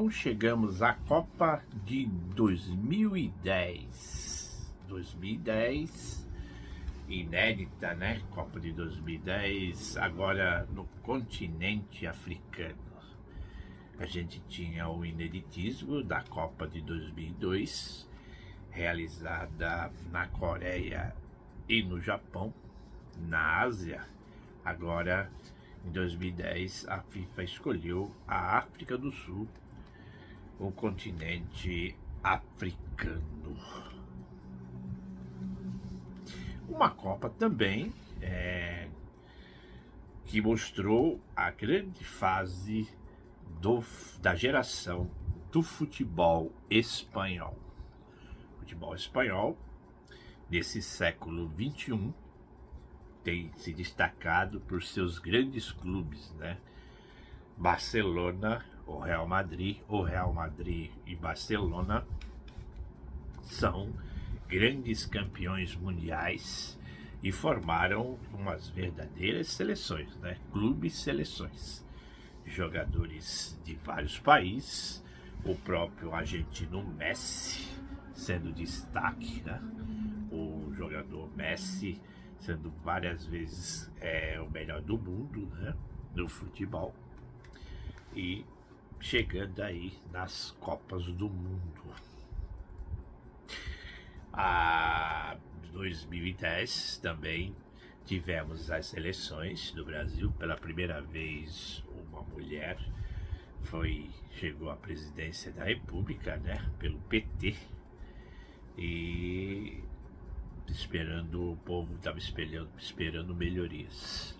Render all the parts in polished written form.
Então chegamos à Copa de 2010. 2010, inédita, né? Copa de 2010, agora no continente africano. A gente tinha o ineditismo da Copa de 2002, realizada na Coreia e no Japão, na Ásia. Agora, em 2010, a FIFA escolheu a África do Sul, o continente africano. Uma Copa também que mostrou a grande fase da geração do futebol espanhol. O futebol espanhol, nesse século XXI, tem se destacado por seus grandes clubes, né? Barcelona, o Real Madrid e Barcelona são grandes campeões mundiais e formaram umas verdadeiras seleções, né? Clubes seleções. Jogadores de vários países, o próprio argentino Messi sendo destaque, né? O jogador Messi sendo várias vezes o melhor do mundo, né? No futebol, e chegando aí nas Copas do Mundo. A 2010 também tivemos as eleições do Brasil. Pela primeira vez uma mulher chegou à presidência da República, né, pelo PT, e o povo estava esperando melhorias.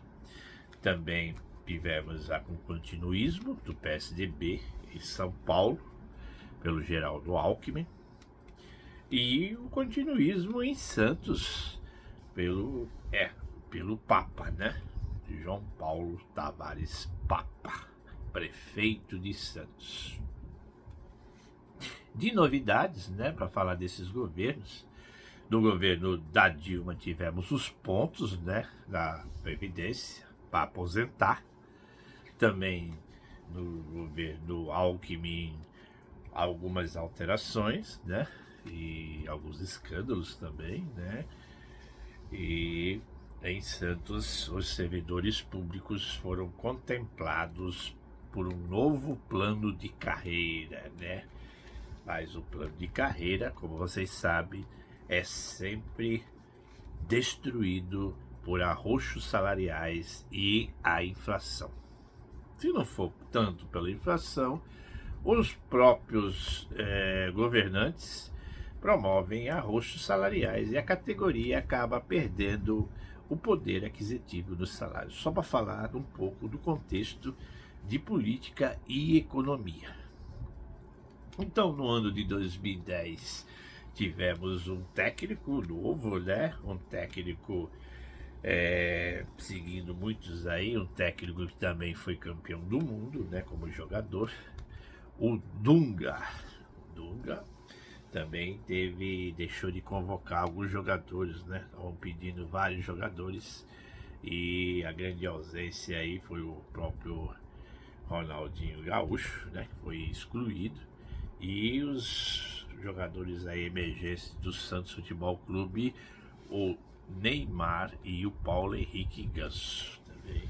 Também tivemos o continuismo do PSDB em São Paulo, pelo Geraldo Alckmin, e o continuismo em Santos, pelo Papa, né? João Paulo Tavares Papa, prefeito de Santos. De novidades, né, para falar desses governos, no governo da Dilma tivemos os pontos, né, da Previdência para aposentar. Também no governo Alckmin, algumas alterações, né, e alguns escândalos também, né. E em Santos, os servidores públicos foram contemplados por um novo plano de carreira, né. Mas o plano de carreira, como vocês sabem, é sempre destruído por arroxos salariais e a inflação. Se não for tanto pela inflação, os próprios governantes promovem arroxos salariais e a categoria acaba perdendo o poder aquisitivo dos salários. Só para falar um pouco do contexto de política e economia. Então, no ano de 2010, tivemos um técnico novo, né? Um técnico seguindo muitos aí, um técnico que também foi campeão do mundo, né? Como jogador, o Dunga. O Dunga também deixou de convocar alguns jogadores, né? Estavam pedindo vários jogadores e a grande ausência aí foi o próprio Ronaldinho Gaúcho, né? Que foi excluído, e os jogadores aí emergentes do Santos Futebol Clube, o Neymar e o Paulo Henrique Ganso também.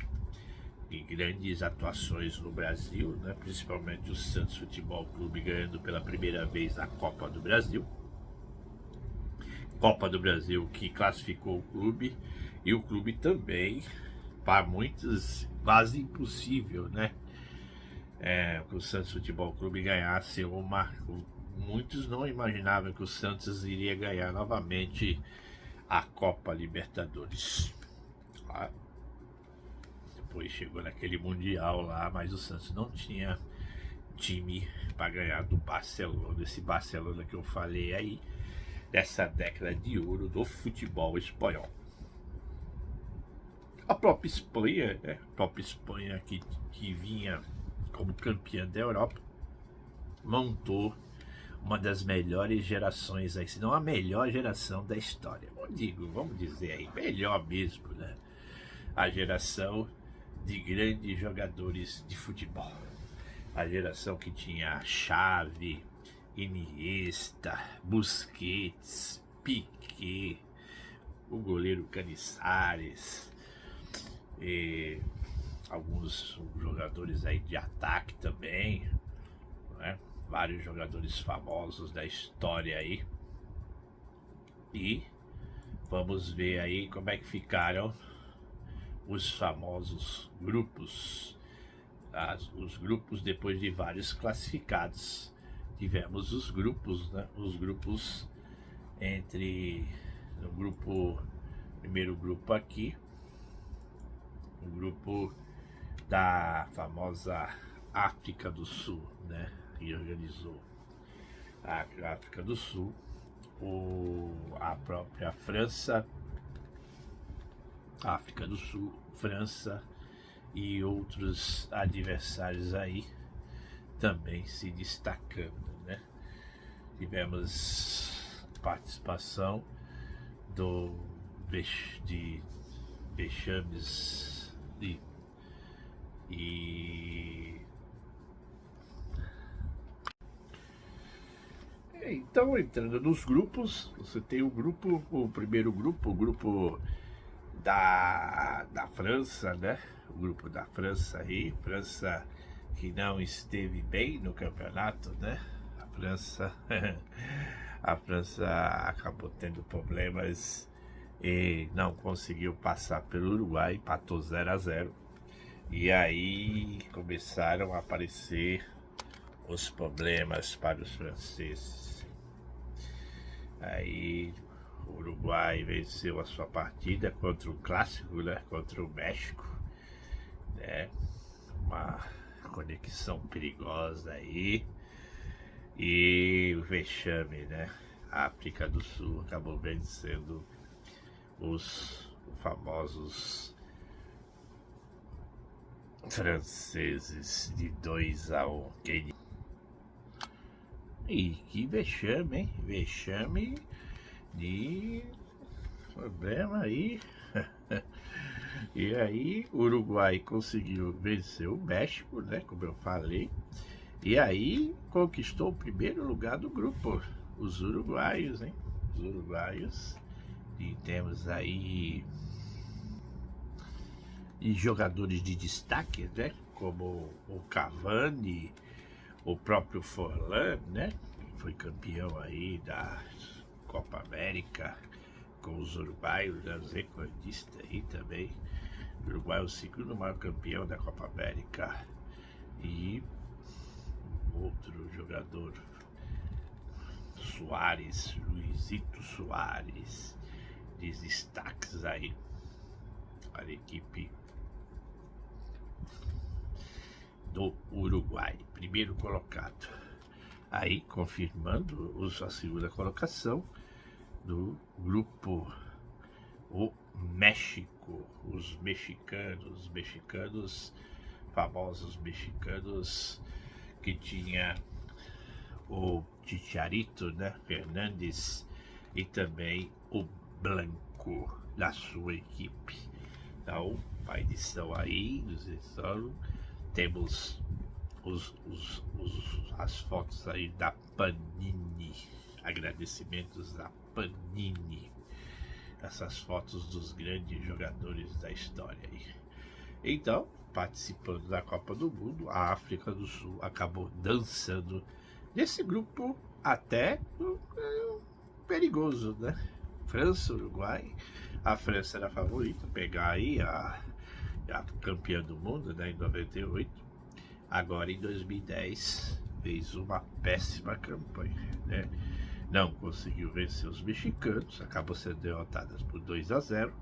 E grandes atuações no Brasil, né? Principalmente o Santos Futebol Clube ganhando pela primeira vez a Copa do Brasil. Copa do Brasil que classificou o clube, e o clube também, para muitos, quase impossível, né? Que o Santos Futebol Clube ganhasse muitos não imaginavam que o Santos iria ganhar novamente a Copa Libertadores. Depois chegou naquele Mundial lá, mas o Santos não tinha time para ganhar do Barcelona. Esse Barcelona que eu falei aí, dessa década de ouro do futebol espanhol. A própria Espanha, né? A própria Espanha que vinha como campeã da Europa, montou uma das melhores gerações aí, se não a melhor geração da história. Vamos dizer aí, melhor mesmo, né? A geração de grandes jogadores de futebol. A geração que tinha Xavi, Iniesta, Busquets, Piqué, o goleiro Canizares, e alguns jogadores aí de ataque também, né? Vários jogadores famosos da história aí. E vamos ver aí como é que ficaram os famosos grupos, os grupos depois de vários classificados. Tivemos os grupos, né? Os grupos entre o primeiro grupo aqui, o grupo da famosa África do Sul, né? Que organizou a África do Sul, a própria França, África do Sul, França e outros adversários aí também se destacando, né? Tivemos participação de Deschamps então, entrando nos grupos, você tem o primeiro grupo, o grupo da França, né? O grupo da França aí, França que não esteve bem no campeonato, né? A França acabou tendo problemas e não conseguiu passar pelo Uruguai, empatou 0-0. E aí começaram a aparecer os problemas para os franceses. Aí o Uruguai venceu a sua partida contra o clássico, né? Contra o México, né? Uma conexão perigosa aí. E o vexame, né? A África do Sul acabou vencendo os famosos franceses de 2-1. E que vexame, hein? Vexame de problema aí. E aí o Uruguai conseguiu vencer o México, né? Como eu falei. E aí conquistou o primeiro lugar do grupo. Os uruguaios, hein? Os uruguaios. E temos aí jogadores de destaque, né? Como o Cavani, o próprio Forlan, né? Que foi campeão aí da Copa América com os uruguaios, né? Os recordistas aí também. O Uruguai é o segundo maior campeão da Copa América. E outro jogador, Soares, Luizito Soares, de destaques aí para a equipe do Uruguai, primeiro colocado. Aí confirmando a segunda colocação do grupo, o México, os mexicanos, famosos mexicanos, que tinha o Chicharito, né, Fernandes, e também o Blanco da sua equipe. Então, a edição aí, temos as fotos aí da Panini, agradecimentos da Panini, essas fotos dos grandes jogadores da história aí. Então, participando da Copa do Mundo, a África do Sul acabou dançando nesse grupo até perigoso, né? França, Uruguai. A França era a favorita, pegar aí a campeã do mundo, né, em 98. Agora em 2010 fez uma péssima campanha, né? Não conseguiu vencer os mexicanos, acabou sendo derrotada por 2-0.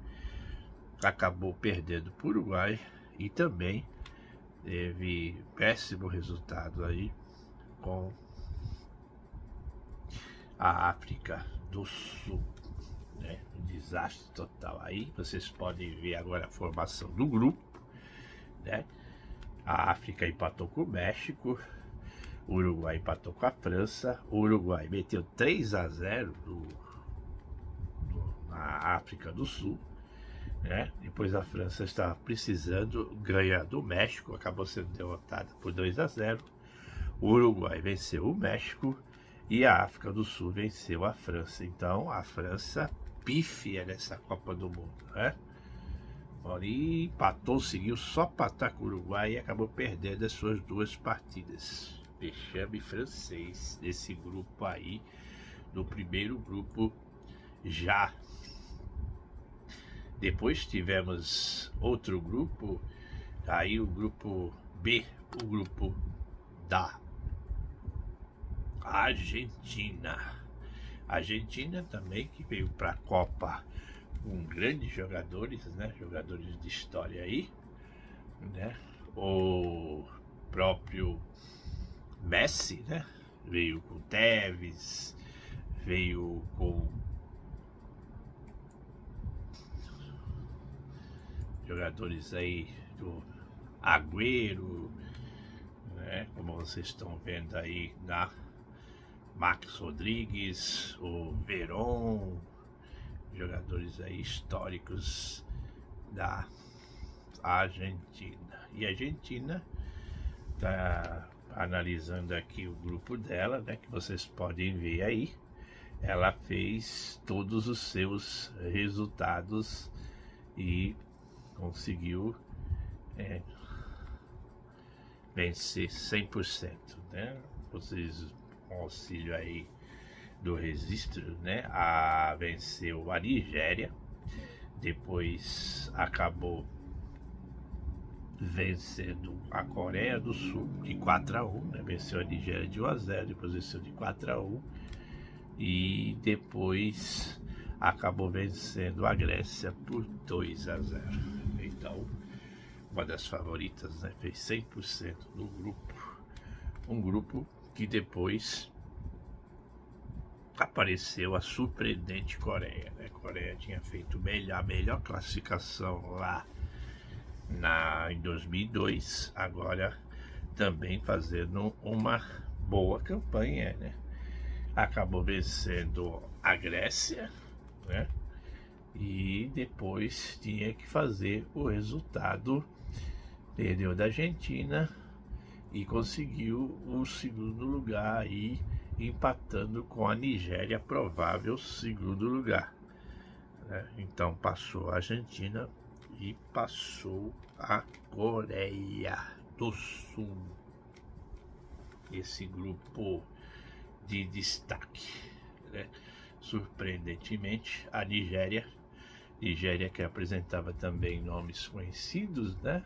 Acabou perdendo para o Uruguai e também teve péssimo resultado aí com a África do Sul, né? Um desastre total. Aí vocês podem ver agora a formação do grupo, né? A África empatou com o México, o Uruguai empatou com a França, o Uruguai meteu 3-0 na África do Sul, né? Depois a França estava precisando ganhar do México, acabou sendo derrotada por 2-0. O Uruguai venceu o México e a África do Sul venceu a França. Então a França pífia nessa Copa do Mundo, né? E empatou, seguiu só patar com o Uruguai e acabou perdendo as suas 2 partidas. Vexame francês desse grupo aí, do primeiro grupo já. Depois tivemos outro grupo, aí o grupo B, o grupo da Argentina. A Argentina também, que veio para a Copa com grandes jogadores, né? Jogadores de história aí, né? O próprio Messi, né? Veio com Tevez, veio com jogadores aí do Agüero, né? Como vocês estão vendo aí na Max Rodrigues, o Verón, jogadores aí históricos da Argentina. E a Argentina tá analisando aqui o grupo dela, né, que vocês podem ver aí. Ela fez todos os seus resultados e conseguiu vencer 100%, né? Vocês, com auxílio aí do registro, né, venceu a Nigéria, depois acabou vencendo a Coreia do Sul de 4-1, né? Venceu a Nigéria de 1-0, depois venceu de 4-1 e depois acabou vencendo a Grécia por 2-0. Então, uma das favoritas, né? Fez 100% no grupo. Um grupo que depois apareceu a surpreendente Coreia, né? A Coreia tinha feito a melhor classificação lá em 2002, agora também fazendo uma boa campanha, né? Acabou vencendo a Grécia, né? E depois tinha que fazer o resultado, perdeu da Argentina e conseguiu o segundo lugar aí, empatando com a Nigéria, provável segundo lugar, né? Então passou a Argentina e passou a Coreia do Sul. Esse grupo de destaque, né? Surpreendentemente, a Nigéria que apresentava também nomes conhecidos, né?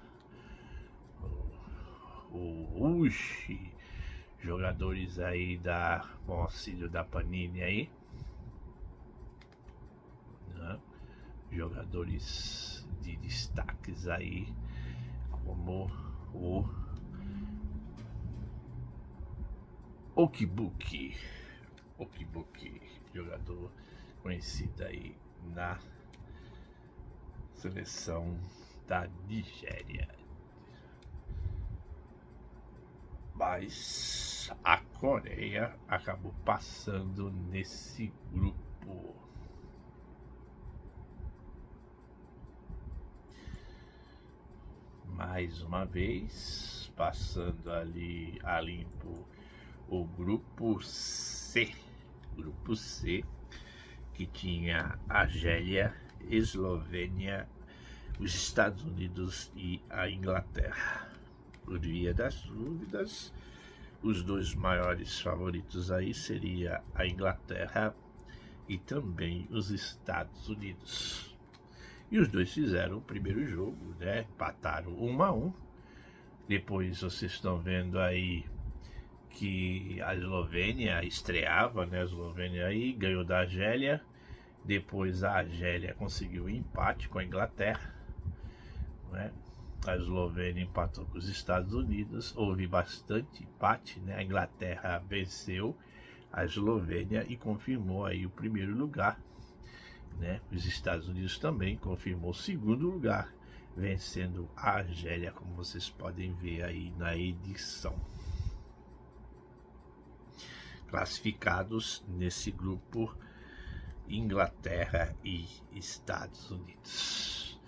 O Uchi, jogadores aí com auxílio da Panini aí, né? Jogadores de destaques aí, como o Okibuki, jogador conhecido aí na seleção da Nigéria. Mas a Coreia acabou passando nesse grupo. Mais uma vez, passando ali a limpo o grupo C, que tinha Argélia, Eslovênia, os Estados Unidos e a Inglaterra. Por via das dúvidas, os 2 maiores favoritos aí seria a Inglaterra e também os Estados Unidos. E os 2 fizeram o primeiro jogo, né? Empataram 1-1. Depois vocês estão vendo aí que a Eslovênia estreava, né? A Eslovênia aí ganhou da Argélia. Depois a Argélia conseguiu um empate com a Inglaterra, né? A Eslovênia empatou com os Estados Unidos. Houve bastante empate, né? A Inglaterra venceu a Eslovênia e confirmou aí o primeiro lugar, né? Os Estados Unidos também confirmou o segundo lugar, vencendo a Argélia, como vocês podem ver aí na edição. Classificados nesse grupo, Inglaterra e Estados Unidos.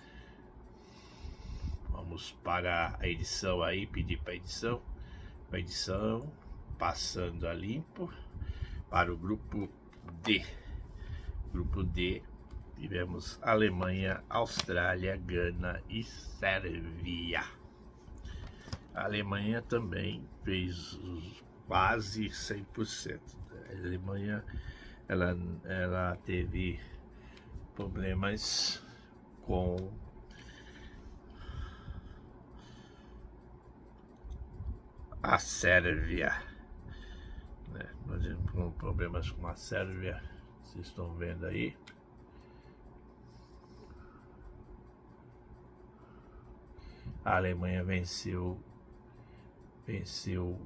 Vamos para a edição aí, pedir para a edição passando a limpo para o grupo D. Grupo D, tivemos Alemanha, Austrália, Gana e Sérvia. A Alemanha também fez quase 100%. A Alemanha ela teve problemas com a Sérvia, né? Nós tivemos problemas com a Sérvia, vocês estão vendo aí. A Alemanha venceu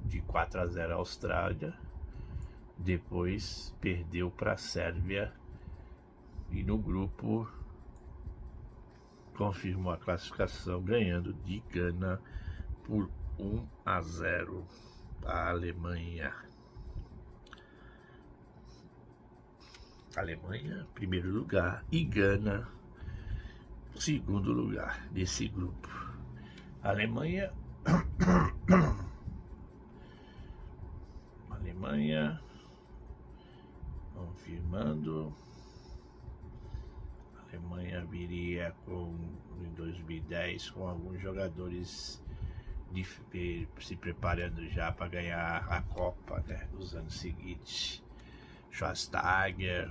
de 4-0 a Austrália, depois perdeu para a Sérvia e no grupo confirmou a classificação ganhando de Gana por 1-0 a Alemanha. Alemanha, primeiro lugar, e Gana, segundo lugar desse grupo. Alemanha confirmando. A Alemanha viria em 2010 com alguns jogadores se preparando já para ganhar a Copa, né, nos anos seguintes. Schweinsteiger,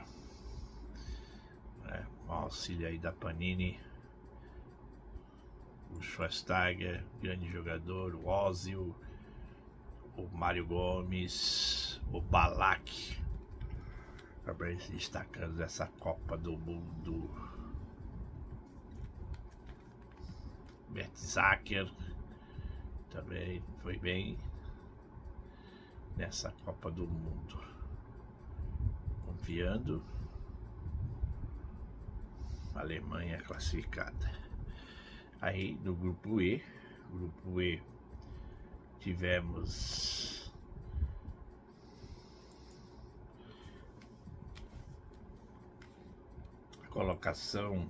né, o auxílio aí da Panini. O Schweinsteiger, grande jogador, o Ozil, o Mário Gomes, o Ballack, também se destacando dessa Copa do Mundo. Mertesacker também foi bem nessa Copa do Mundo. Confiando, a Alemanha classificada. Aí no grupo E tivemos a colocação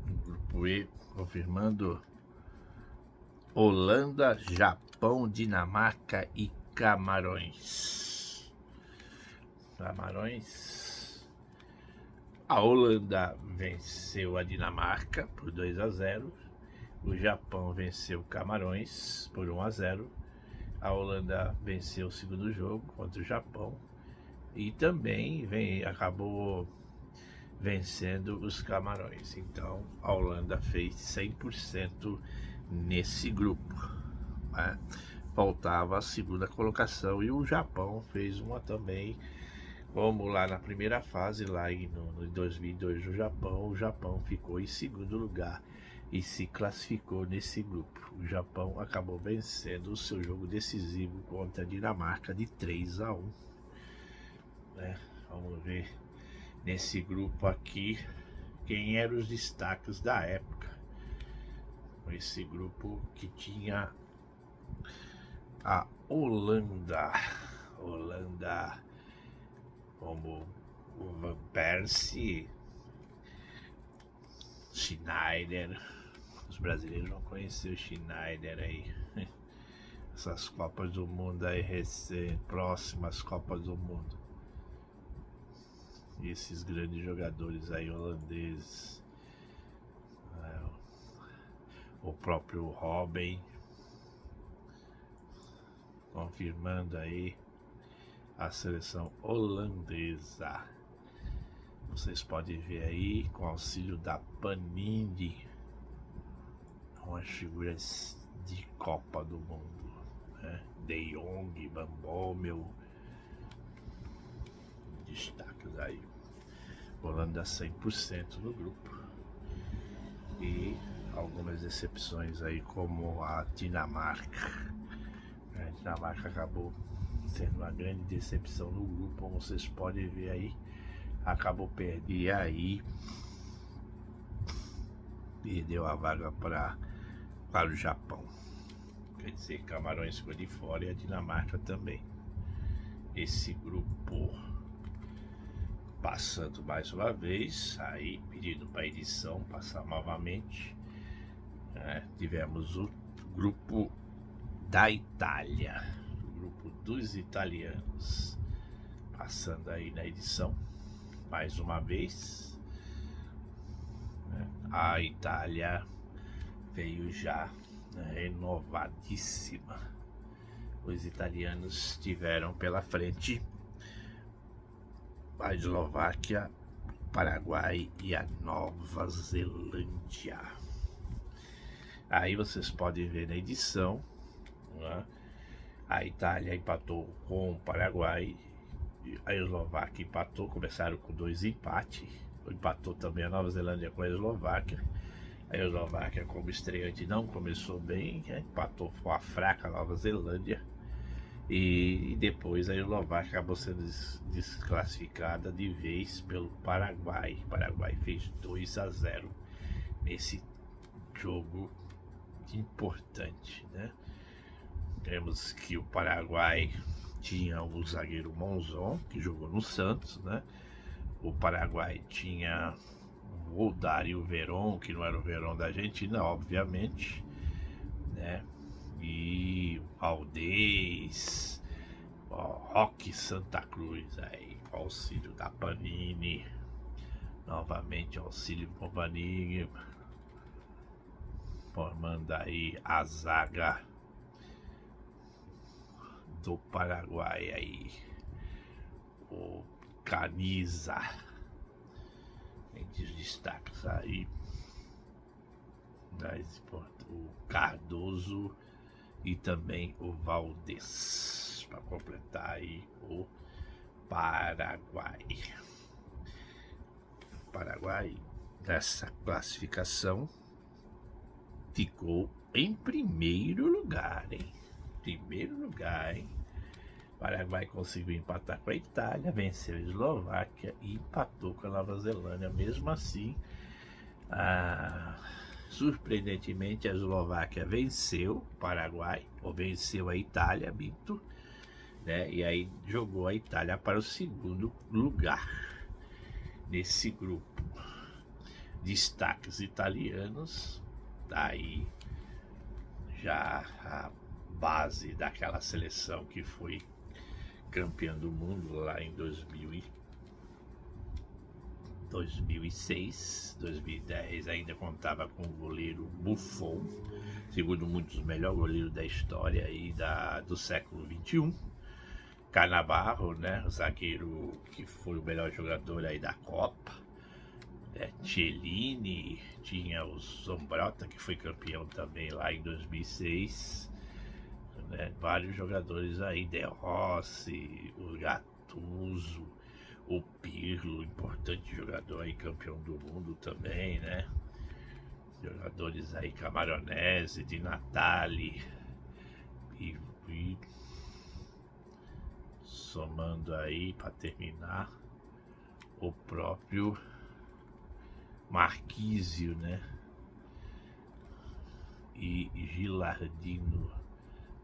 no grupo E, confirmando Holanda, Japão, Dinamarca e Camarões. A Holanda venceu a Dinamarca por 2-0. O Japão venceu Camarões por 1-0. A Holanda venceu o segundo jogo contra o Japão e também acabou vencendo os Camarões. Então a Holanda fez 100% nesse grupo, né? Faltava a segunda colocação e o Japão fez uma também, como lá na primeira fase, lá no 2002 no Japão, o Japão ficou em segundo lugar e se classificou nesse grupo. O Japão acabou vencendo o seu jogo decisivo contra a Dinamarca de 3-1. Né? Vamos ver nesse grupo aqui quem eram os destaques da época. Esse grupo que tinha a Holanda como o Van Persie, Schneider. Os brasileiros vão conhecer o Schneider aí. Essas Copas do Mundo aí próximas Copas do Mundo. E esses grandes jogadores aí holandeses. O próprio Robben. Confirmando aí a seleção holandesa. Vocês podem ver aí com auxílio da Panini umas figuras de Copa do Mundo, né? De Jong, Van Bommel, destaques aí. Holanda 100% no grupo e algumas exceções aí como a Dinamarca. A Dinamarca acabou sendo uma grande decepção no grupo, como vocês podem ver aí. Acabou perdendo e aí perdeu a vaga para o Japão. Quer dizer, Camarões ficou de fora e a Dinamarca também. Esse grupo passando mais uma vez, aí pedindo para a edição passar novamente. Tivemos o grupo da Itália, o grupo dos italianos, passando aí na edição, mais uma vez, né? A Itália veio já, né, renovadíssima. Os italianos tiveram pela frente a Eslováquia, o Paraguai e a Nova Zelândia. Aí vocês podem ver na edição, né? A Itália empatou com o Paraguai, a Eslováquia empatou, começaram com 2 empates, empatou também a Nova Zelândia com a Eslováquia. A Eslováquia, como estreante, não começou bem, né? Empatou com a fraca Nova Zelândia. E depois a Eslováquia acabou sendo desclassificada de vez pelo Paraguai. O Paraguai fez 2-0 nesse jogo importante, né? Temos que o Paraguai tinha o zagueiro Monzon, que jogou no Santos, né? O Paraguai tinha o Dario Verón, que não era o Verón da Argentina, obviamente, né? E o Valdez, o Roque Santa Cruz, aí, auxílio da Panini, novamente auxílio do Panini, formando aí a zaga do Paraguai aí, o Caniza, entre os destaques aí, o Cardoso e também o Valdez, para completar aí o Paraguai. O Paraguai, nessa classificação, ficou em primeiro lugar, hein? Primeiro lugar, hein? O Paraguai conseguiu empatar com a Itália, venceu a Eslováquia e empatou com a Nova Zelândia. Mesmo assim, surpreendentemente, a Eslováquia venceu o Paraguai, ou venceu a Itália, né? E aí jogou a Itália para o segundo lugar nesse grupo. Destaques italianos, daí já a base daquela seleção que foi campeã do mundo lá em 2006, 2010, ainda contava com o goleiro Buffon, segundo muitos o melhor goleiro da história aí do século XXI. Cannavaro, né, o zagueiro que foi o melhor jogador aí da Copa. Chiellini, tinha o Zambrotta, que foi campeão também lá em 2006, né? Vários jogadores aí, De Rossi, o Gattuso, o Pirlo, importante jogador aí, campeão do mundo também, né? Jogadores aí, Camoranesi, Di Natale, e somando aí para terminar o próprio Marquísio, né? E Gilardino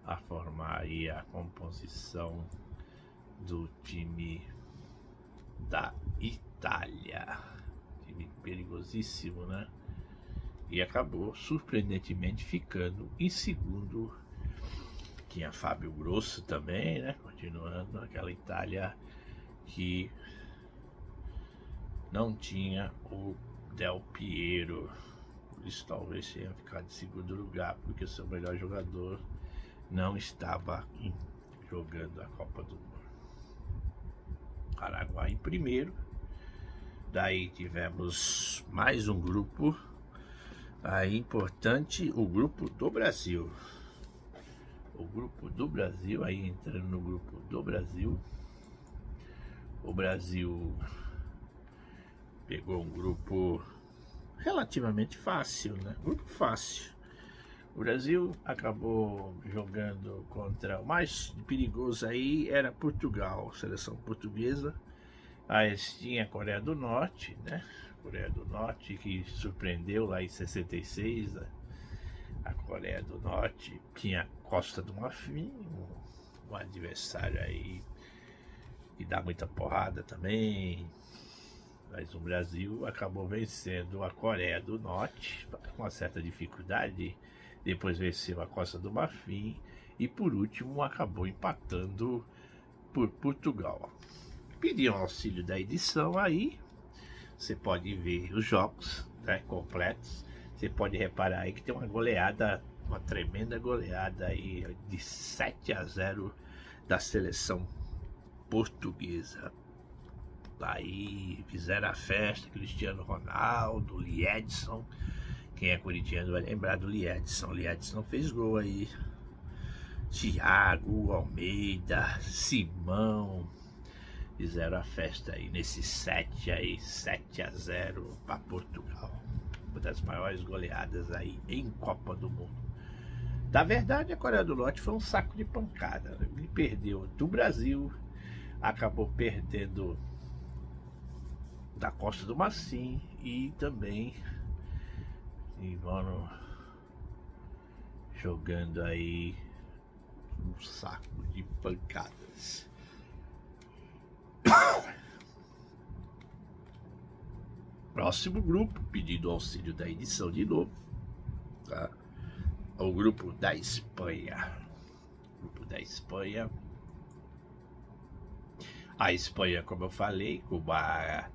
a formar aí a composição do time da Itália. Time perigosíssimo, né? E acabou surpreendentemente ficando em segundo. Tinha Fábio Grosso também, né? Continuando aquela Itália que não tinha o Del Piero, por isso talvez tenha ficado em segundo lugar, porque seu melhor jogador não estava jogando a Copa do Mundo. Paraguai em primeiro, daí tivemos mais um grupo aí importante, o grupo do Brasil. O grupo do Brasil, aí entrando no grupo do Brasil, o Brasil pegou um grupo relativamente fácil, né? Grupo fácil. O Brasil acabou jogando contra o mais perigoso aí, era Portugal, seleção portuguesa. Aí tinha a Coreia do Norte, né? Coreia do Norte que surpreendeu lá em 66, né? A Coreia do Norte tinha a Costa do Marfim, um adversário aí que dá muita porrada também. Mas o Brasil acabou vencendo a Coreia do Norte com uma certa dificuldade. Depois venceu a Costa do Marfim e por último acabou empatando por Portugal. Pedi um auxílio da edição aí, você pode ver os jogos, né, completos. Você pode reparar aí que tem uma goleada, uma tremenda goleada aí de 7-0 da seleção portuguesa. Aí fizeram a festa, Cristiano Ronaldo, Liedson. Quem é corintiano vai lembrar do Liedson. Liedson fez gol aí. Thiago, Almeida, Simão. Fizeram a festa aí nesse 7-0 para Portugal. Uma das maiores goleadas aí em Copa do Mundo. Na verdade, a Coreia do Norte foi um saco de pancada. Ele perdeu do Brasil, acabou perdendo da Costa do Marfim e também vão jogando aí um saco de pancadas. Próximo grupo, pedindo auxílio da edição de novo, tá? O grupo da Espanha. Grupo da Espanha. A Espanha, como eu falei, com a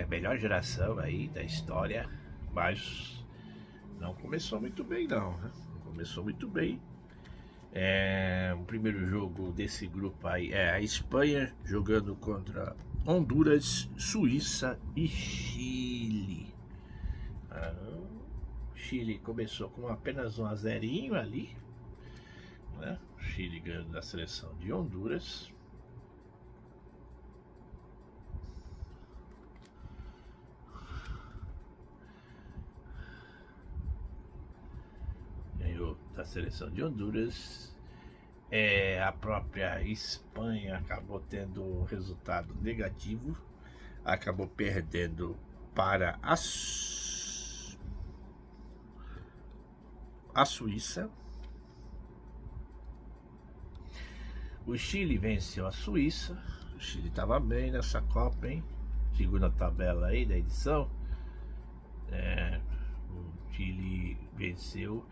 melhor geração aí da história, mas não começou muito bem não, né? Não começou muito bem. O primeiro jogo desse grupo aí é a Espanha jogando contra Honduras, Suíça e Chile. O Chile começou com apenas 1-0 ali, né? O Chile ganhando da seleção de Honduras. Ganhou da seleção de Honduras. A própria Espanha acabou tendo um resultado negativo, acabou perdendo para a Suíça. O Chile venceu a Suíça. O Chile estava bem nessa Copa, hein? Segunda tabela aí da edição. O Chile venceu,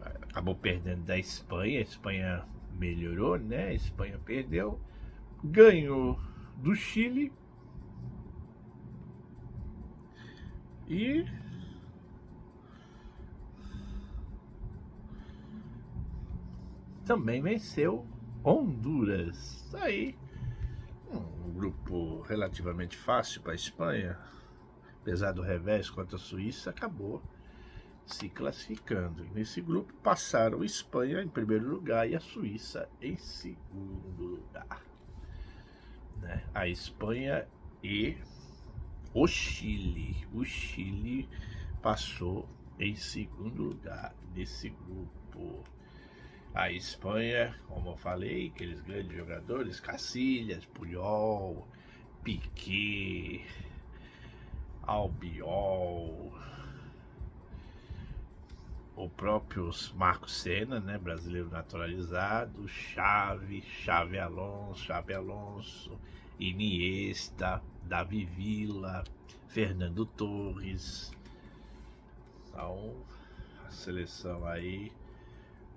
acabou perdendo da Espanha. A Espanha melhorou, né? A Espanha perdeu, ganhou do Chile e também venceu Honduras. Aí um grupo relativamente fácil para a Espanha, apesar do revés contra a Suíça, acabou se classificando. Nesse grupo passaram a Espanha em primeiro lugar e a Suíça em segundo lugar, né? A Espanha e o Chile. O Chile passou em segundo lugar nesse grupo. A Espanha, como eu falei, aqueles grandes jogadores, Casillas, Puyol, Piqué, Albiol, o próprio Marcos Senna, né, brasileiro naturalizado, Xavi Alonso, Iniesta, Davi Villa, Fernando Torres. Então, a seleção aí,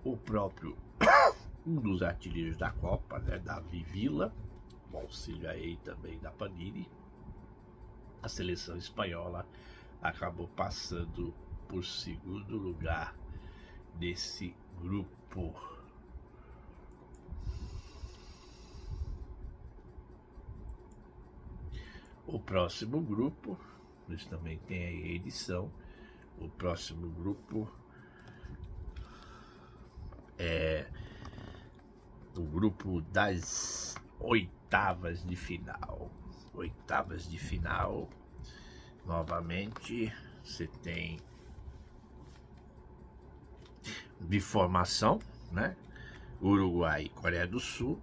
o próprio um dos artilheiros da Copa, né, Davi Villa, o auxílio aí também da Panini. A seleção espanhola acabou passando por segundo lugar nesse grupo. O próximo grupo, eles também tem aí a edição. O próximo grupo é o grupo das oitavas de final. Oitavas de final, novamente, você tem de formação, né? Uruguai e Coreia do Sul,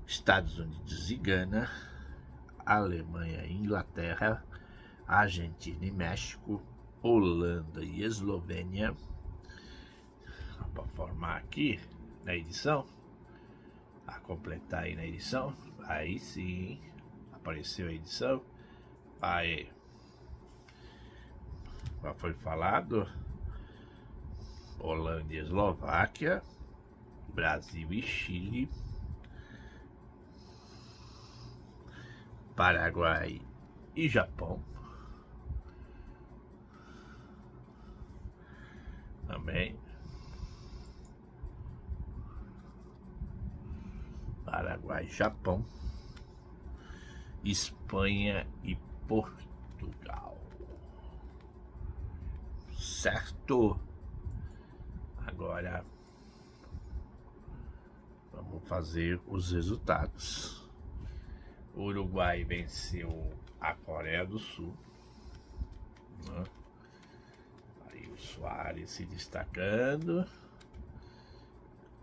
Estados Unidos e Gana, Alemanha e Inglaterra, Argentina e México, Holanda e Eslovênia. Para formar aqui na edição, a completar aí na edição, aí sim apareceu a edição. Aí já foi falado Holanda e Eslováquia, Brasil e Chile, Paraguai e Japão, também Paraguai e Japão, Espanha e Portugal. Certo? Agora vamos fazer os resultados. O Uruguai venceu a Coreia do Sul, né? Aí o Soares se destacando.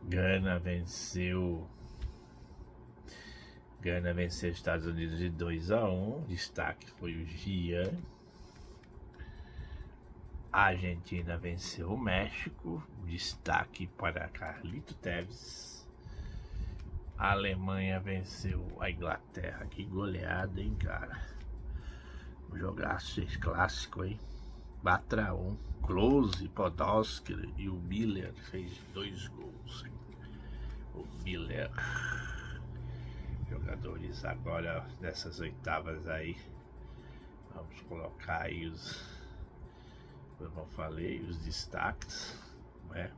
Gana venceu os Estados Unidos de 2-1. Destaque foi o Gian. A Argentina venceu o México. Destaque para Carlito Tevez. A Alemanha venceu a Inglaterra. Que goleada, hein, cara? Um jogaço clássico, hein? 4-1. Klose, Podolski e o Miller fez 2 gols. Hein? O Miller. Jogadores agora dessas oitavas aí. Vamos colocar aí como eu falei, os destaques, né?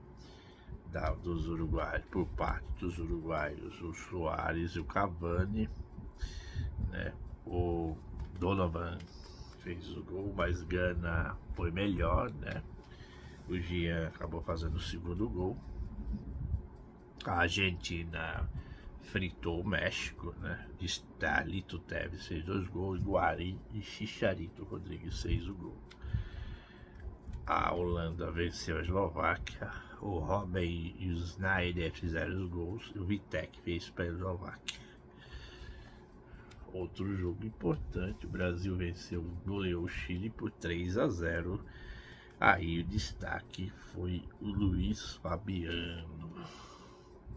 Dos uruguaios, por parte dos uruguaios, o Soares e o Cavani, né? O Donovan fez o gol, mas Gana foi melhor, né? O Gian acabou fazendo o segundo gol. A Argentina fritou o México, né? Carlito Tevez fez 2 gols, Guarim e Chicharito Rodrigues fez o gol. A Holanda venceu a Eslováquia, o Robben e o Sneijder fizeram os gols e o Vitek fez para a Eslováquia. Outro jogo importante, o Brasil goleou o Chile por 3-0. Aí o destaque foi o Luiz Fabiano.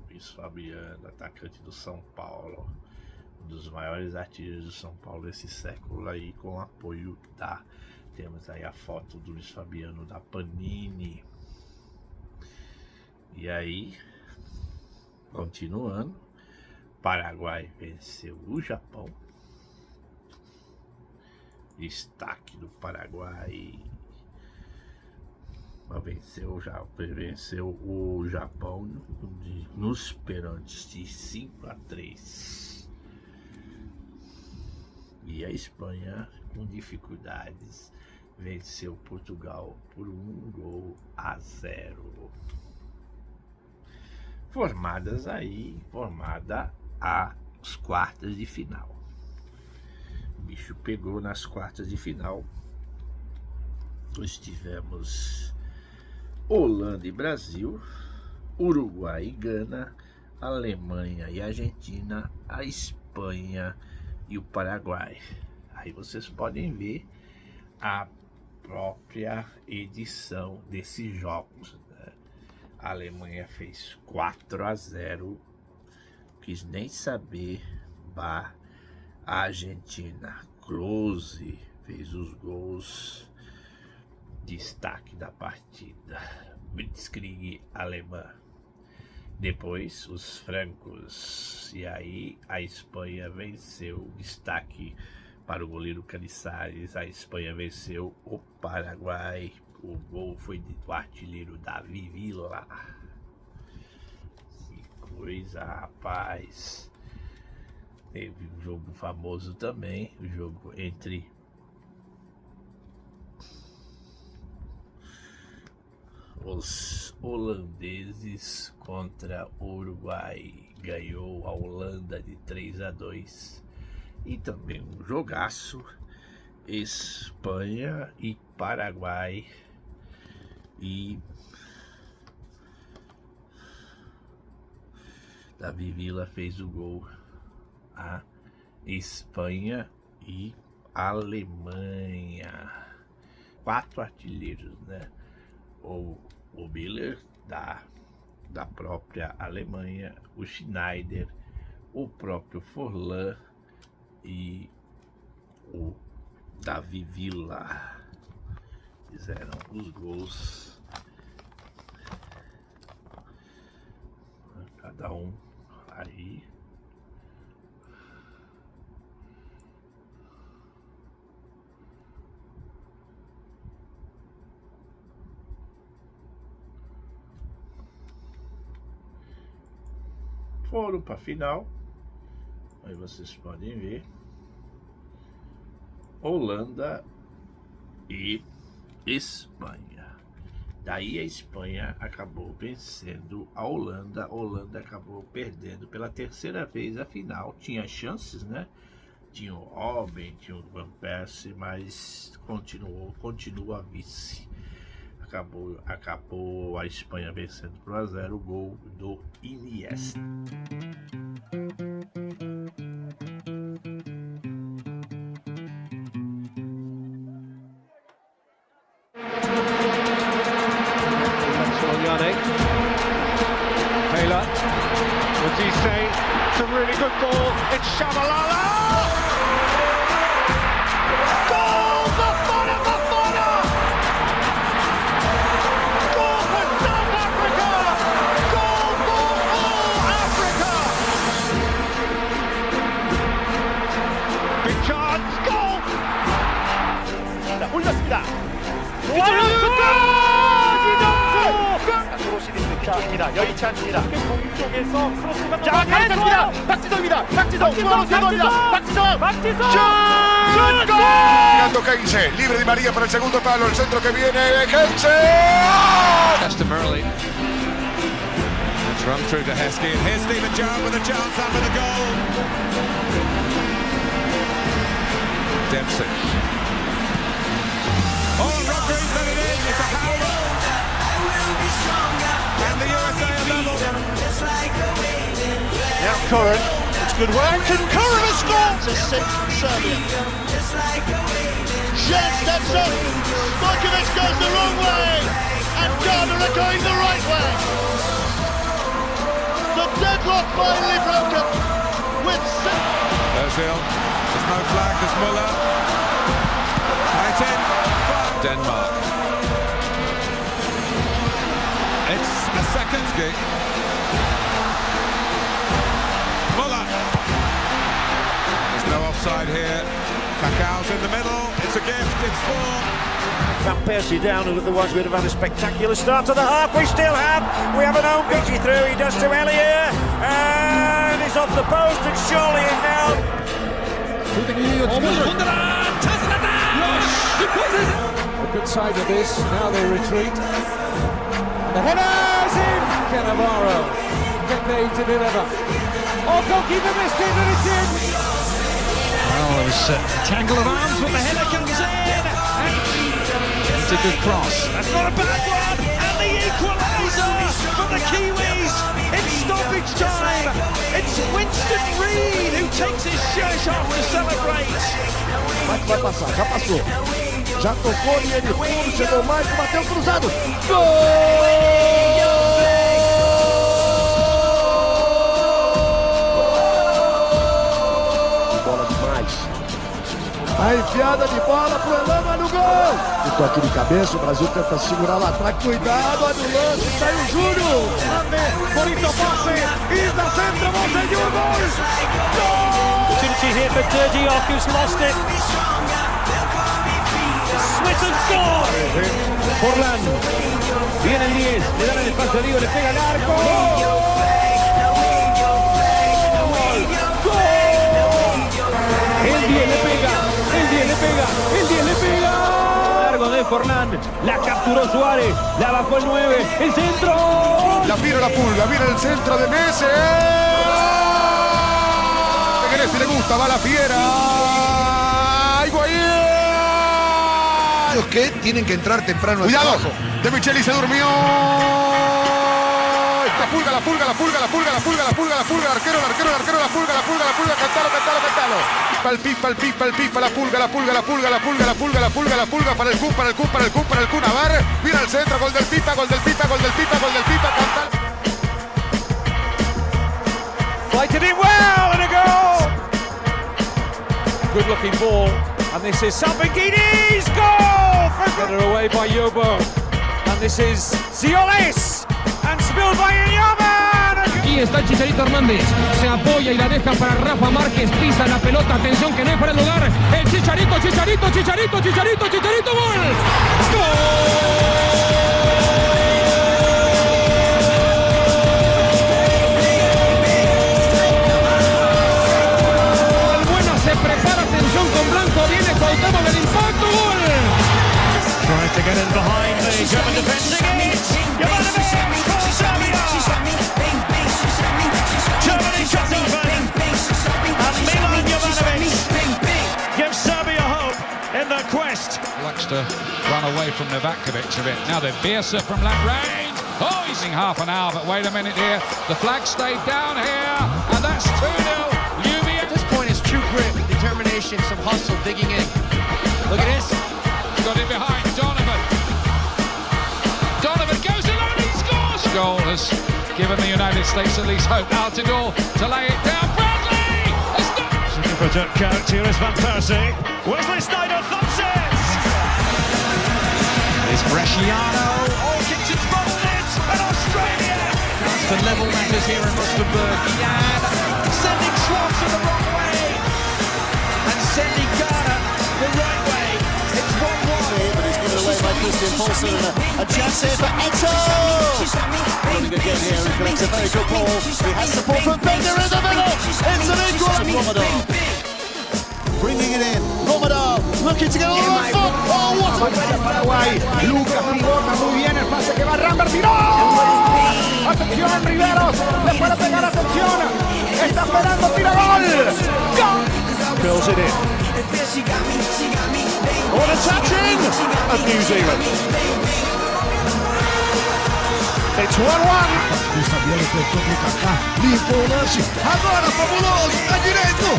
Luiz Fabiano, atacante do São Paulo, um dos maiores artilheiros do São Paulo desse século aí, com apoio da... Temos aí a foto do Luiz Fabiano da Panini. E aí, continuando, Paraguai venceu o Japão. Destaque do Paraguai. Venceu o Japão nos pênaltis de 5-3. E a Espanha, com dificuldades, venceu Portugal por 1-0. Formada as quartas de final. O bicho pegou nas quartas de final. Nós tivemos Holanda e Brasil, Uruguai e Gana, Alemanha e Argentina, a Espanha e o Paraguai. Aí vocês podem ver a própria edição desses jogos, né? A Alemanha fez 4-0, quis nem saber. A Argentina, Klose fez os gols. Destaque da partida, Blitzkrieg alemã. Depois os francos, e aí a Espanha venceu. Destaque para o goleiro Canizares. A Espanha venceu o Paraguai. O gol foi do artilheiro Davi Villa. Que coisa, rapaz. Teve um jogo famoso também, o jogo entre os holandeses contra o Uruguai. Ganhou a Holanda de 3-2. E também um jogaço, Espanha e Paraguai. E Davi Villa fez o gol. A Espanha e Alemanha. 4 artilheiros, né? O Miller da própria Alemanha, o Schneider, o próprio Forlan e o Davi Villa fizeram os gols cada um aí. Foram para a final. Aí vocês podem ver Holanda e Espanha. Daí a Espanha acabou vencendo a Holanda. A Holanda acabou perdendo pela terceira vez a final. Tinha chances, né? Tinha o Robben, tinha o Van Persie, mas continua vice. Acabou a Espanha vencendo por 1-0, o gol do Iniesta. Taylor, what do you say? It's a really good ball. It's Shabalala! Goal! Bafana! Bafana! Goal for South Africa! Goal for all Africa! Big chance, goal! 올렸습니다. 크로스입니다. 여의치 않습니다. 공쪽에서 크로스가 자, 가로챘습니다. 박지성입니다. 박지성 중앙으로 세도합니다. 박지성 슛! Heinze, libre Di María para el segundo palo, el centro que viene, Heinze! Justin Murley. It's run through to Heskey, and here's Stephen Jones with a chance up for the goal. Dempsey. Oh, Rodgers let it in, it's a Howard. And the USA are level. Now Curran, it's good work, and Curran has scored! It's a six from Serbia. Jan steps up, Markovic goes the wrong way, and Ghana are going the right way. The deadlock finally broken with six. Ozil, there's no flag, there's Muller. 19, Denmark. It's a second kick. Muller. There's no offside here. Falcao's in the middle. It's a gift. It's 4. Van Persie down with the ones who would have had a spectacular start to the half. We still have. We have an own pitchy through. He does to Elliot. And he's off the post and surely in now. A good side of this. Now they retreat. The header's in! Cannavaro. Pepe to deliver. Oh, goalkeeper missed it, and it's in! Well, there was a tangle of arms, but the header comes in! It's a good cross. That's not a bad one! And the equaliser for the Kiwis! It's stoppage time! It's Winston Reid who takes his shirt off to celebrate! Vai passar, já passou. Já tocou linha de fundo, chegou mais, bateu cruzado. Gol! Bola demais. A enfiada de bola pro Elama no gol. O toque de cabeça, o Brasil tenta segurar lá atrás. Cuidado, olha o lance, saiu o Júnior. Bonito passe, Isa centra, conseguiu o gol. Opportunity here for Diop, who's lost it. Switton score! Forlán. Viene el 10, le dan el espacio a Diego, le pega al arco. El 10 le pega, el 10 le pega, el 10 le pega. Largo de Forlán, la capturó Suárez, la bajó el 9, el centro. La tira la pulga, viene el centro de Messi. Que Messi le gusta, va la fiera. Higuaín. Los que tienen que entrar temprano. Cuidado, De Micheli se durmió. La pulga, la pulga, la pulga, la pulga, la pulga, la pulga, la pulga, el arquero, la pulga, la pulga, la pulga, cantalo, cantalo, cantalo. Pal pipa, la pulga, la pulga, la pulga, la pulga, la pulga, la pulga, la pulga, para el Kun, para el Kun, para el Kun, para el Kun, Navarre, mira al centro, gol del Pipa, gol del Pipa, gol del Pipa, gol del Pipa, cantalo. Fighted it well and a goal! Good looking ball, and this is Salpingini's goal! Header away by Yobo, and this is Zioles, and spilled by Inyama! Ahí está Chicharito Hernández. Se apoya y la deja para Rafa Márquez. Pisa la pelota. Atención que no hay para el lugar. El Chicharito. ¡Gol! ¡Gol! Se prepara, atención con Blanco, viene Cuauhtémoc del impacto, gol. Tries to get in behind the German defending it. Jovanovic for Serbia. Germany shut open. And Milan Jovanovic gives Serbia hope in their quest. Likes to run away from Novakovic a bit. Now then, Bielsa from that range. Oh, he's in half an hour, but wait a minute here. The flag stayed down here, and that's 2-0. True grit, determination, some hustle, digging in. Look at this. Got it behind Donovan. Donovan goes alone, he scores! Goal has given the United States at least hope. Altidore to lay it down. Bradley! Looking for Dirk Kuyt, here is Van Persie. Wesley Sneijder thumps it! It's Bresciano. Oh, Kitchen's bubbled it! And Australia! Tries to level matters here in Rustenburg. Jan sending Schwartz in the wrong way. And sending Ghana the right way. It's 1-1. But it's given away by Christian Poulsen, and a chance here for Eto. Running again here and collects a very good ball. He has support from Bender in the middle. It's an equal. Romadov bringing it in. Romadov looking to get on the right foot. Oh, what a Paraguay. Lucas pivota muy bien el pase que va Rambert. ¡Tiró! Atención, Riveros. Le puede pegar, atención. Está esperando, tira gol. ¡Gol! Fills it in. What a touch in of New Zealand. It's 1-1. Fabiano tentou pro Kaká. Limpou o lance. Agora, fabuloso. Tá direito.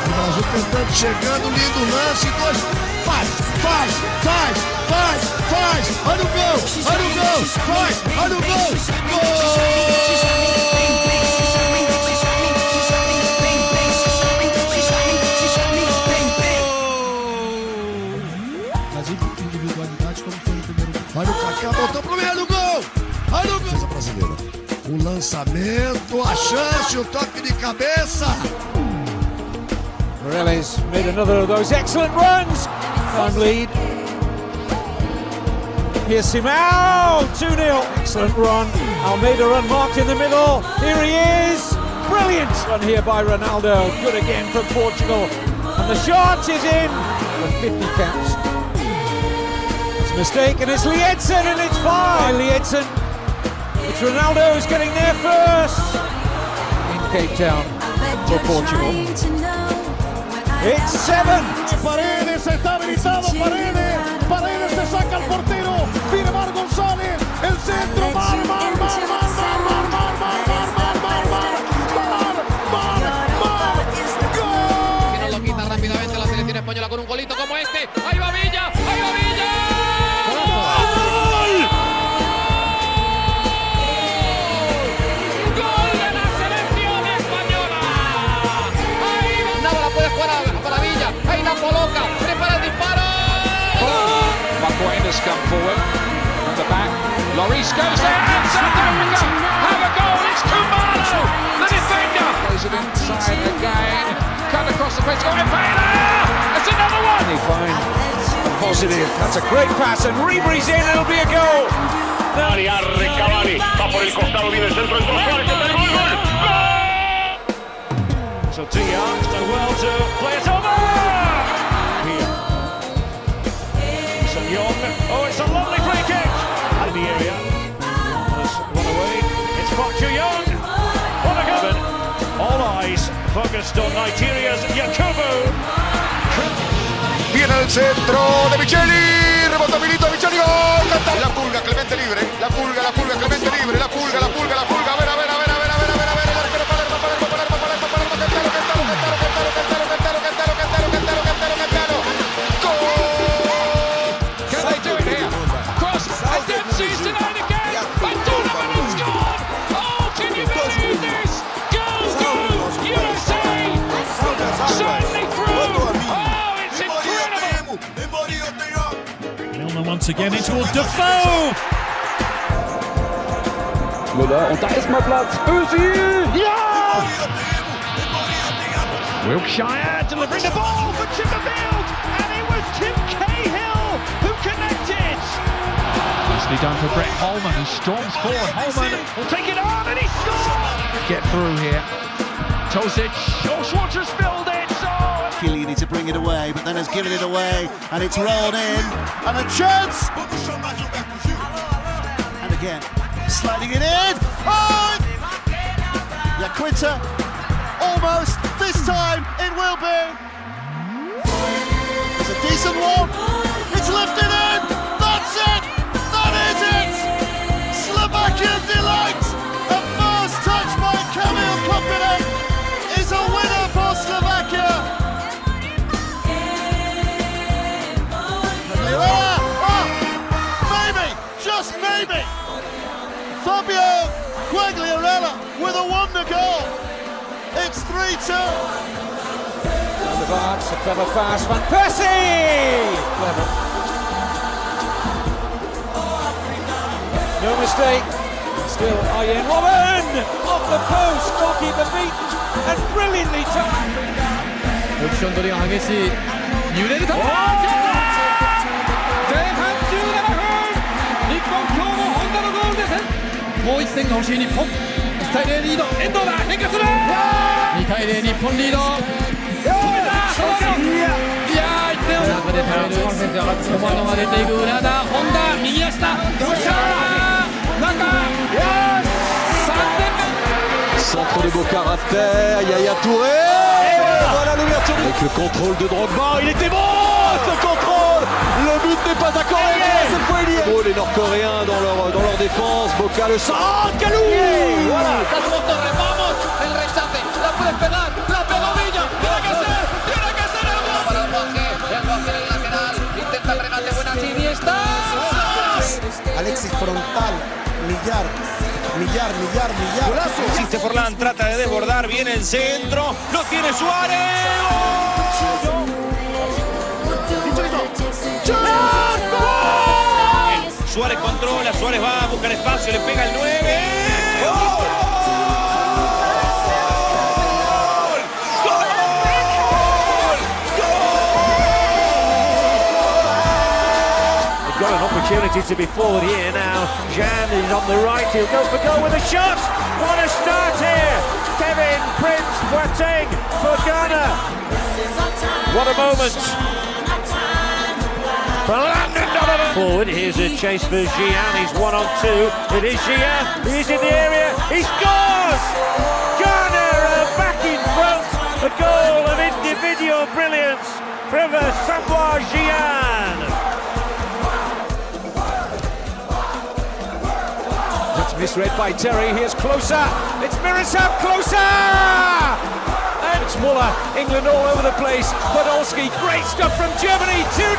O Brasil tentando, chegando. Lindo lance. Dois. Faz. Olha o gol. Faz. Olha o gol. Olha o Kaká, botou pro meio do gol! Olha o gol! Brasileira. O lançamento, a chance, o toque de cabeça. Morelos made another of those excellent runs. Time lead. Here's Simão, 2-0. Excellent run. Almeida unmarked in the middle. Here he is. Brilliant run here by Ronaldo. Good again from Portugal. And the shot is in. And 50 counts. Mistake, and it's Liedson, and it's fine. Liedson. It's Ronaldo who's getting there first in Cape Town for Portugal. It's 7. Paredes está habilitado. Paredes se saca al portero. Viene Mar González. El centro. Mar. Que no lo quita rápidamente la selección española con un golito como este. Ahí va Villa. Ahí la coloca, prepara el disparo. Maguire's come forward from the back. Lloris goes there, and South Africa have a goal. It's Kumalo, the defender. Goes it inside again. Cut across the face. Got it, That's another one. They find a positive. That's a great pass, and Ribery's in. It'll be a goal. Cavani va por el costado, viene el centro, entró Suárez, gol. So Diaz done well to play it over. Here. St Young. Oh, it's a lovely free kick. Out of the area. Has run away. It's Park Ju-young. What a goal. All eyes focused on Nigeria's Yakubu. Viene el centro de Micheli. Rebota Milito, Micheli. ¡Gol! La pulga, Clemente libre. La pulga, Clemente libre. La pulga. A ver. Once again in towards Defoe. Müller und da ist mal Platz. Özil! Ja! Wilkshire delivering the ball for Chipperfield, and it was Tim Cahill who connected. Nicely done for Brett Holman, who storms forward. Holman will take it on, and he scores! Get through here. Tosic, Schwarzer spilled it, so... Chiellini to bring it away, but then has given it away, and it's rolled in, and a chance! And again, sliding it in! Oh! Yaquinta, almost, this time it will be! It's a decent one, it's lifted in! That's it! That is it! Slovakian delight! A first touch by Kamil Kopinek is a winner for Slovakia! Maybe, just maybe, Fabio Quagliarella with a wonder goal. It's 3-2. On the box, a clever pass, Van Persie! Clever. No mistake. Still Arjen Robben! Off the post, goalkeeper beaten, and brilliantly timed. ポジション取りが激しい。揺れる球。前半17分。日本今日も本田のゴールです。もう1点が欲しい日本。1対0リード。遠藤だ。変化する。2対0日本リード。止めた。いやー1点を中で耐える。コマノが出ていく浦田。本田右足だ。よっしゃー。中。3点目。Centre de Bocarater, Yaya Touré, et voilà l'ouverture avec le contrôle de Drogba, il était bon ce contrôle, le but n'est pas accordé, cette fois il y est. Les Nord-Coréens dans leur défense, Boca le centre, Kalou, voilà. Vamos, el rechace, la puede pegar, la pega Villa, tiene que ser para el Boque del lateral, intenta el remate, buena Iniesta. Alexis frontal, Millar. Existe Forlán, trata de desbordar, viene el centro, lo tiene Suárez. Suárez controla, Suárez va a buscar espacio, le pega el 9. Got an opportunity to be forward here now. Jan is on the right, he'll go for goal with a shot. What a start here. Kevin Prince Boateng for Ghana. What a moment. For Landon Donovan. Forward, here's a chase for Gian, he's 1-on-2. It is Gian, he's in the area, he scores! Ghana are back in front. A goal of individual brilliance from Samoa Gian. Misread by Terry, here's closer, it's Miroslav Klose! And it's Muller, England all over the place, Podolski, great stuff from Germany, 2-0!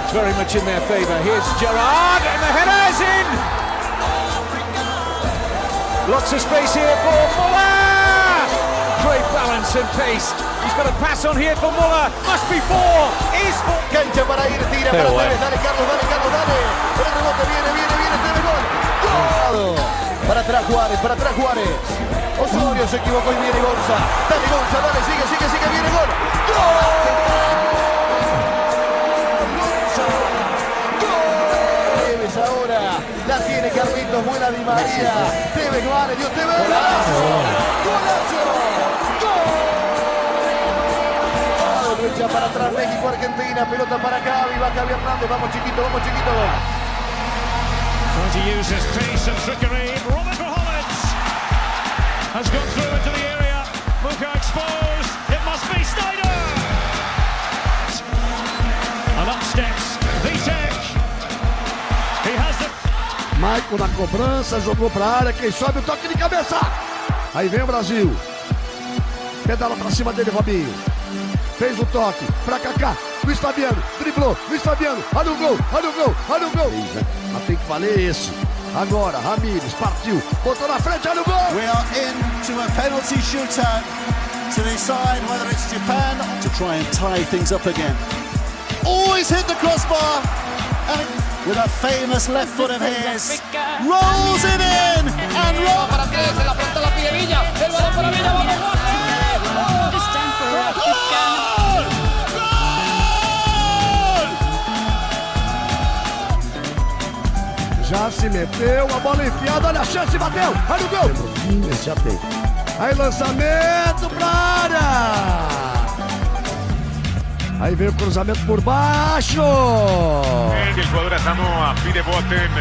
It's very much in their favour, here's Gerrard, and the header's in! Lots of space here for Muller! Great balance and pace, he's got a pass on here for Muller, must be 4, is 4! Cancha para ir, tira para Tevez, dale Carlos, dale! El rebote viene, Tevez, gol! Para atrás Juárez. Osorio se equivocó y viene Gonza. Dale Gonza, dale, sigue, viene gol. ¡Gol! Tevez ahora. La tiene Carlitos, buena Di María. Tevez, vale, Dios Tevez. ¡Golazo! ¡Gol! Derecha para atrás, México, Argentina. Pelota para Gavi, va Javi Hernández. Vamos chiquito. Trying to use his pace and trickery. Robert Hollands has gone through into the area. Muka exposed. It must be Snyder. And up steps Vitek. He has the... Michael na cobrança, jogou pra área. Quem sobe o toque de cabeça. Aí vem o Brasil. Pedala pra cima dele, Robinho. Fez o toque pra Kaká. Luiz Fabiano, driblou, olha o gol, mas tem que valer esse. Agora, Ramírez, partiu, botou na frente, olha o gol! We are into a penalty shootout to decide whether it's Japan to try and tie things up again. Always hit the crossbar, and with that famous left foot of his. Rolls it in and rolls. Para tres, en la frontal la pide Villa. El balón para Villa, vamos, Já se meteu, a bola enfiada, olha a chance, bateu, olha o gol! Já tem. Aí lançamento pra área! Aí vem o cruzamento por baixo! El jugador a Samoa pide Boten.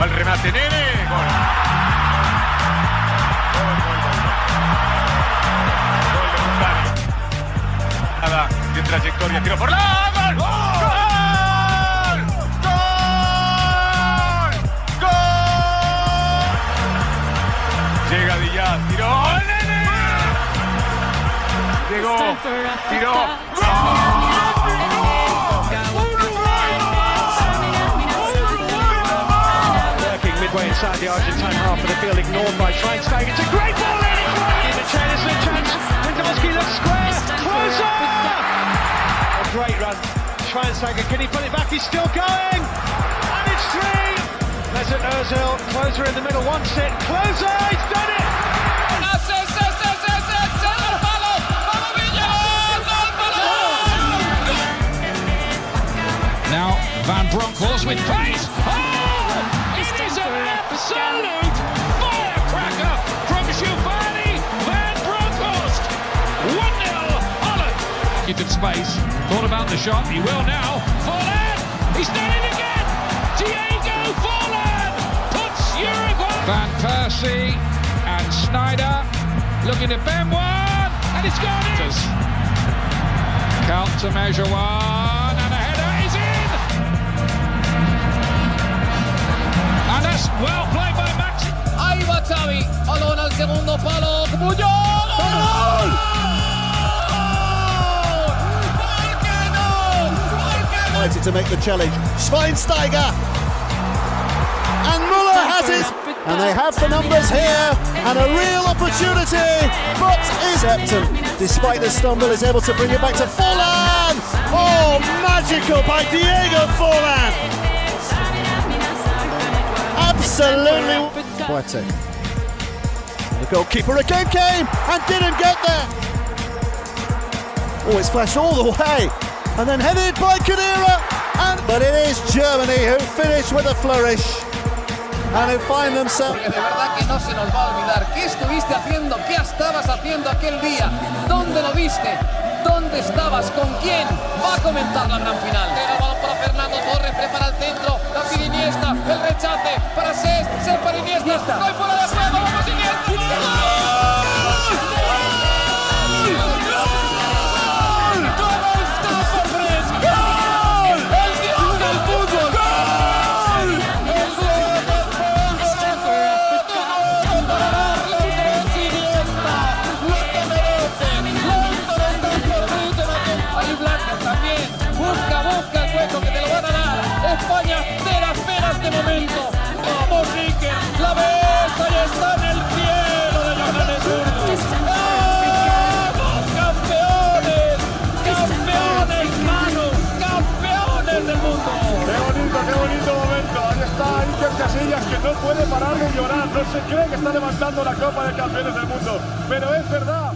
Va el remate, Nene. Gol. Gol de Montani. Nada, de trayectoria, tiro por la... ¡Gol! ¡Gol! Llega Díaz, tiró, ¡Nene! Llegó, tiró, Working midway inside the Argentine half of the field, ignored by Schweinsteiger. It's a great ball in! The chance, Lewandowski looks square, closer! A great run, Schweinsteiger, can he put it back? He's still going! And it's three! Mesut Ozil, closer in the middle, wants it, closer, he's done it! Now Van Bronckhorst with pace. Oh! It is an absolute firecracker from Giovanni Van Bronckhorst. 1-0 Holland. Into space. Thought about the shot. He will now. Forlan. He's done it again. Diego Forlan puts Uruguay. Van Persie and Snyder looking at Ben One, and it's gone in. Count to measure one, and a header is in. And that's well played by Max. Ahí va Xavi, balón al segundo palo, Puyol. ¡Gol! United to make the challenge. Schweinsteiger and Muller has it, and they have the numbers here and a real opportunity, but is Epton, despite the stumble, is able to bring it back to Forlan. Oh, magical by Diego Forlan. Absolutely. Boateng. The goalkeeper again came and didn't get there. Oh, it's flashed all the way. And then headed by Khedira. But it is Germany who finish with a flourish. And who find themselves. Porque de verdad que no se nos va a olvidar. ¿Qué estuviste haciendo? ¿Qué estabas haciendo aquel día? ¿Dónde lo viste? ¿Dónde estabas? ¿Con quién? Va a comenzar la gran final. El balón para Fernando Torres, prepara el centro. La pide Iniesta, el rechace para Cesc para Iniesta. No hay fuera de juego, vamos Iniesta. Busca el hueco que te lo van a dar. España te la espera este momento. Vamos, Iker, la ves, ahí está en el cielo de Johannesburgo. ¡Vamos, campeones! ¡Campeones, Manu! ¡Campeones del mundo! Qué bonito momento. Ahí está Iker Casillas, que no puede parar de llorar. No se cree que está levantando la Copa de Campeones del Mundo. Pero es verdad.